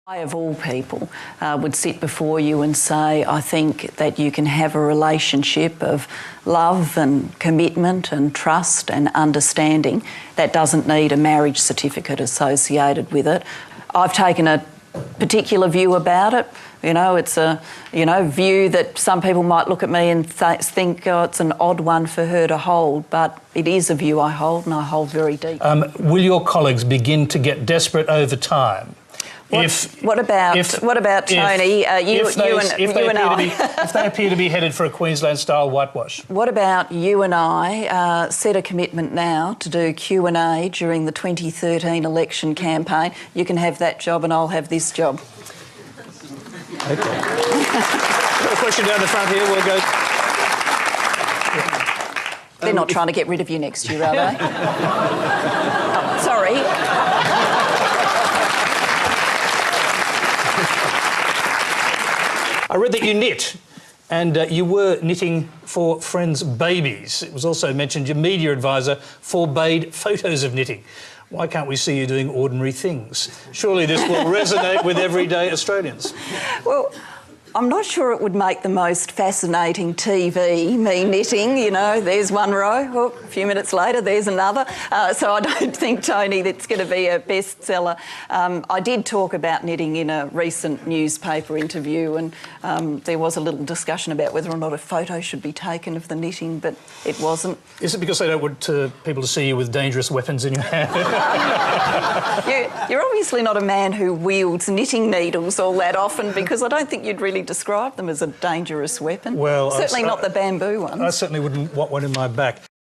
I, of all people, would sit before you and say, I think that you can have a relationship of love and commitment and trust and understanding that doesn't need a marriage certificate associated with it. I've taken a particular view about it. You know, it's a view that some people might look at me and think, oh, it's an odd one for her to hold, but it is a view I hold, and I hold very deep. Will your colleagues begin to get desperate over time? What about Tony? If they appear to be headed for a Queensland-style whitewash. What about you and I set a commitment now to do Q&A during the 2013 election campaign? You can have that job and I'll have this job. Okay. Got a question down the front here. We'll go. They're not trying to get rid of you next year, are they? Oh, sorry. I read that you knit, and you were knitting for friends' babies. It was also mentioned your media advisor forbade photos of knitting. Why can't we see you doing ordinary things? Surely this will resonate with everyday Australians. Well, I'm not sure it would make the most fascinating TV, me knitting, you know, there's one row, oh, a few minutes later there's another. So I don't think, Tony, that's going to be a bestseller. I did talk about knitting in a recent newspaper interview, and there was a little discussion about whether or not a photo should be taken of the knitting, but it wasn't. Is it because they don't want people to see you with dangerous weapons in your hand? You're obviously not a man who wields knitting needles all that often, because I don't think you'd really describe them as a dangerous weapon. Well, certainly not the bamboo ones. I certainly wouldn't want one in my back.